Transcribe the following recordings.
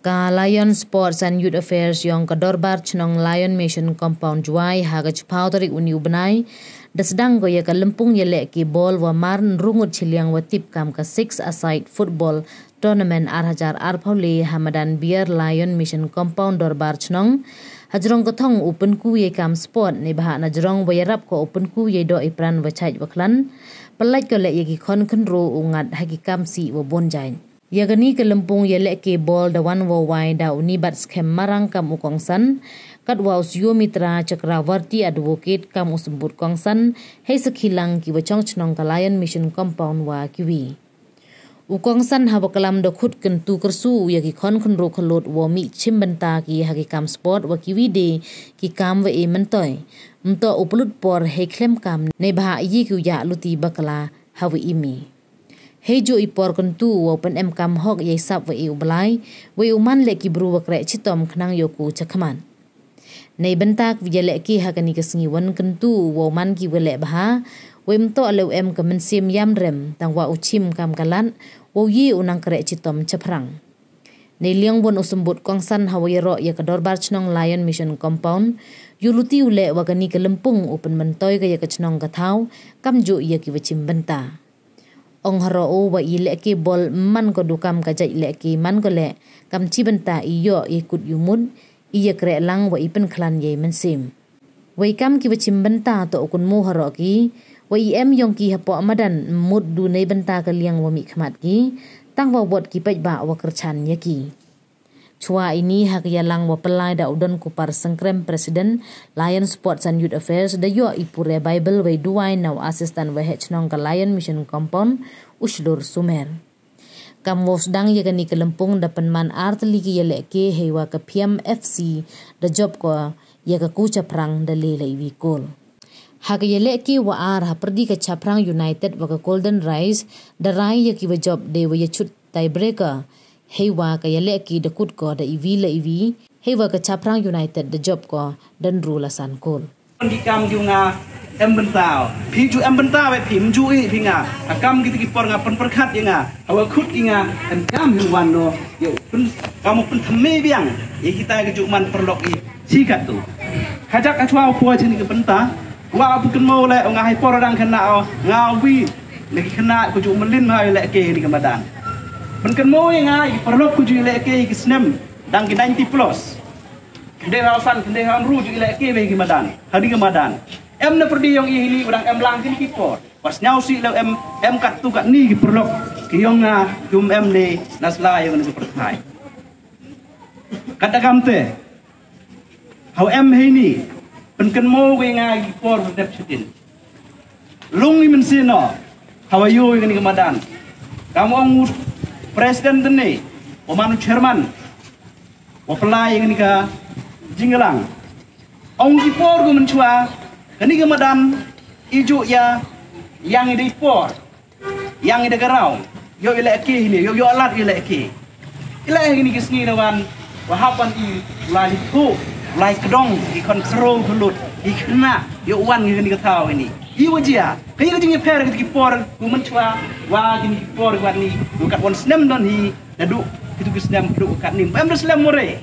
Ka Lion Sports and Youth Affairs yang kedorbar cenong Lion Mission Compound Juai haga cepau tarik uni ubenai da Sdang go ya ka lempung ya lek ki bol wa marn rungut ciliang wa tip kam ka 6-a-side football tournament arhajar arpaule hamadan biar Lion Mission Compound dorbar cenong hajrong kotong open ku ye kam sport ni bahak na jrong wa yarap ko open ku ye do ipran wa chait wa klan pelaj ko lek ye ki kon kenro ungat hagi kam si wa bonjain. Yagani ke lempung ye lek ke bol da wan wo wai da uni bat skem marang kam ukongsan kat wa usyo mitra Chakravarti advocate kam usembut kongsan hei sekhilang ki wachong chnong ka Lion Mission Compound wa kiwi ukongsan haba kalam da khut kan tu kersu yagi khon ro kholot wo mi chimbanta ki hagi kam sport wa kiwi de ki kam wa e mentoy mto uplut por hei klem kam ne bha yi ku ya luti bakala hawi imi. Hejo ipor kentu open em kam hok ye sap wa eu blai we uman leki bru wa kre chitom khnang yoku chakman nei bentak vi leki hakani kesngi wan kentu wo man ki wele bha we mto alo em kamen sim yam rem tang wa uchim kam kalan wo yi unang kre chitom chaprang nei liang bon usembut kongsan hawai ro ye kador bar chnong Lion Mission Compound yuluti ule wa kani kelempung open mentoy ka ye ka chnong ka thau kam jo ye ki wachim benta. Ong haro wa i leki bol man ko dukam ka jai leki man ko le kam chi benta iyo ikut yumud iya kre lang wa ipen klan ye mensim wai kam ki bachim benta to kun mu haro ki wa i em yong ki hapo amadan mud du nei benta ka liang wa mi khmat ki tang wa bot ki pej ba wa kerchan ye ki chua ini hak ya lang wa pelai da udon kupar sengkrem presiden Lion Sports and Youth Affairs da yo ipure Bible we duai now assistant we hnong ka Lion Mission Compound uslur sumer kam wo Sdang ye kani kelempung da penman art ligi ye leke hewa ka PM FC da job ko ye ka ku chaprang da le wi kol hak ye leke wa ar ha perdi ka chaprang United wa ka Golden Rise da rai ye ki wa job de wa ye chut tiebreaker hewa ka yale ki de kut ko da ivi la ivi hewa ka chaprang United de job ko dan rula san kol di kam ju nga em bentao pi ju em bentao pi mju i pi nga kam ki por nga pen perkhat ye nga awa khut ki nga em kam hu wan no yo pun kamu pun thame biang ye kita ke ju man perlok i sikat tu hajak ka chwa po chini ke benta wa bu ken mo le nga hai por dang khana nga wi le khana ku ju melin hai le ke ni ke madan Benkan mo yang ay perlok ku ju leke ki snem dang ki 90 plus. Kende rasan kende han ru ju leke be ki madan. Hari ki madan. Em na perdi yang ini urang em lang ki por. Pas nyau si le em kat tu kat ni ki perlok ki yang jum em le nasla yang ni perthai. Kata kamte. Hau em he ni benkan mo we ngai ki por dep chitin. Lung ni men sino. Hau ayo yang ni ki madan. Kamu ang Presiden tene, pemanu chairman, pelai yang ni ka jinggalang. Ong kipor gu mencua, kini kemadan ijo ya yang ide por, yang ide garau, yo ilek ini, yo alat ilek ilek ini kisni lawan, wahapan i lai tu, lai kedong, i kontrol kulut, i kena, yo wan ini ketau ini. Iwa dia, kaya jingi per kita kipor, mencua, wah jingi kipor buat ni, bukan wan snem don hi, dadu itu kisnem dadu kat ni, em snem more,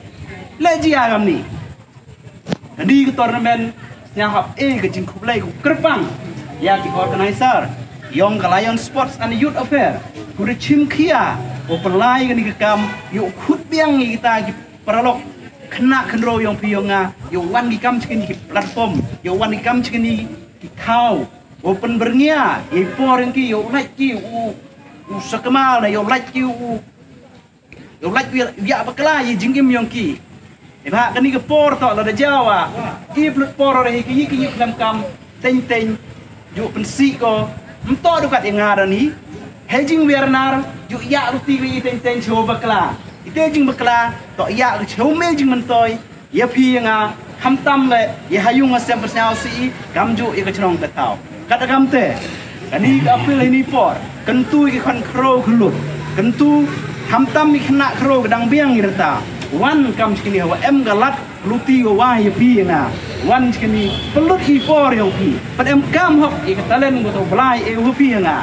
lagi agam ni, jadi tournament nyahap ke jing kublai ku kerpang, ya ki organizer, yang ka Lion Sports and Youth Affairs, kuda chim kia, pelai kan ni kam, yo khut biang kita ki paralok, kena kenro yang piyonga, yo wan ki kam chikin ki platform, yo wan ki kam chikin ni kau open bernia impor yang ki yo like ki u sakmal yo like ki yo like ya bakla ye jingim yang ki e ba kani ke por to la da jawa i plut por re ki ki kam teng yo pensi ko mto du kat yang ngara ni hejing wernar yo ya ruti wi teng cho bakla ite jing bakla to ya cho me jing mentoy ya pi nga ham tam le ye hayung asem persau si gamju ye kechnong tetau kata kamte kani apel ini por kentu ki kon kro khlut kentu ham tam mi khna kro gedang biang irta wan kam skini wa em galat luti wa ye pi na wan skini pelut i por yo pi pad em kam hok ye talen go to blai e hu pi nga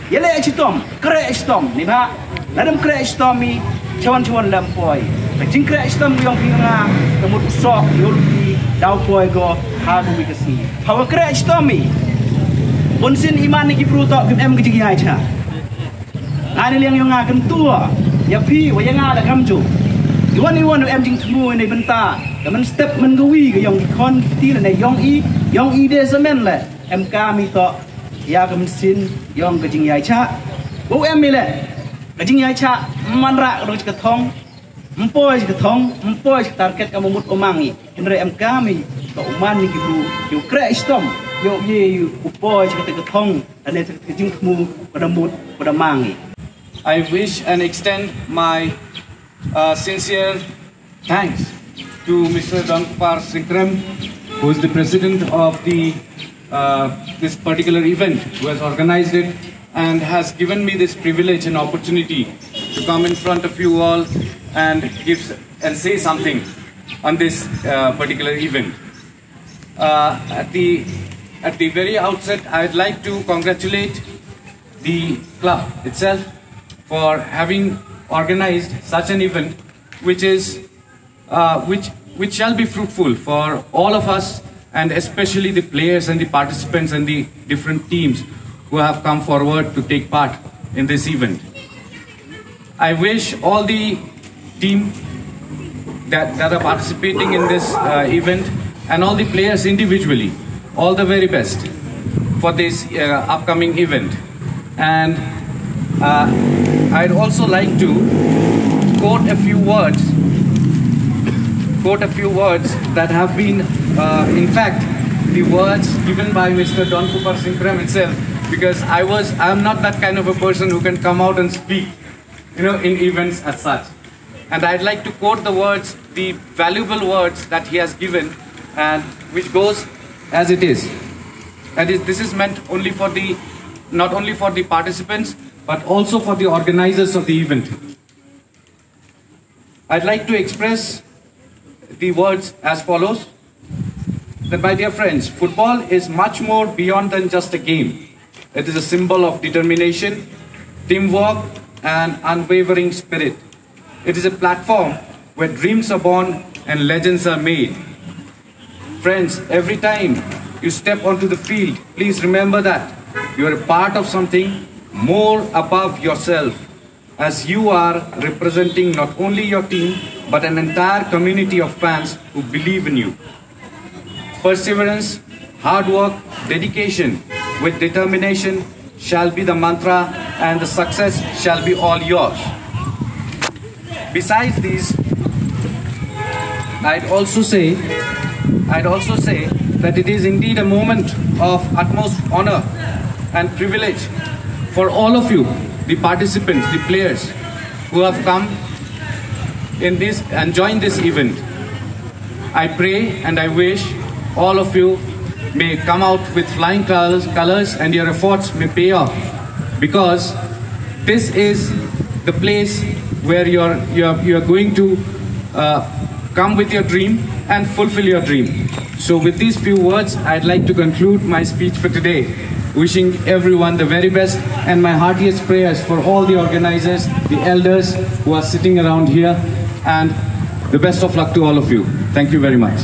ye le chitom kre chitom ni ba ladam kre chitomi cawan lampoi. Jingkrak Islam yang pinga kemud usok yulpi dau poi go hagu mikasi. Hawa krak Islami. Bunsin iman ni kipru tok em kejigi aicha. Ani liang yang akan tua. Ya pi wa yang ada kamju. Iwan em jing temu ni benta. Kaman step mengawi ke yang kon ti le yang i de semen le. Em kami tok ya kaman sin yang kejigi aicha. Bu em mi le. Kejigi aicha manra ro ketong. Empoi ketong, empoi target kamu mut omangi. Henry em kami to uman ni kipru. Yo krak Islam. Yo ye upoi ketong ane kejing temu pada mut pada mangi. I wish and extend my sincere thanks to Mr. Dankpar Sinkrem, who is the president of this particular event, who has organized it and has given me this privilege and opportunity to come in front of you all and say something on this particular event. At the very outset, I'd like to congratulate the club itself for having organized such an event, which shall be fruitful for all of us, and especially the players and the participants and the different teams who have come forward to take part in this event. I wish all the team that are participating in this event and all the players individually all the very best for this upcoming event. And I'd also like to quote a few words that have been, in fact, the words given by Mr. Don Kupar Sinkrem itself, because I'm not that kind of a person who can come out and speak, in events as such. And I'd like to quote the words, the valuable words that he has given, and which goes as it is. That is, this is meant only for not only for the participants, but also for the organizers of the event. I'd like to express the words as follows: that, my dear friends, football is much more beyond than just a game. It is a symbol of determination, teamwork, and unwavering spirit. It is a platform where dreams are born and legends are made. Friends, every time you step onto the field, please remember that you are a part of something more above yourself, as you are representing not only your team, but an entire community of fans who believe in you. Perseverance, hard work, dedication with determination shall be the mantra, and the success shall be all yours. Besides these, I'd also say that it is indeed a moment of utmost honor and privilege for all of you, the participants, the players who have come in this and joined this event. I pray and I wish all of you may come out with flying colors and your efforts may pay off, because this is the place where you're going to come with your dream and fulfill your dream. So with these few words, I'd like to conclude my speech for today, wishing everyone the very best and my heartiest prayers for all the organizers, the elders who are sitting around here, and the best of luck to all of you. Thank you very much.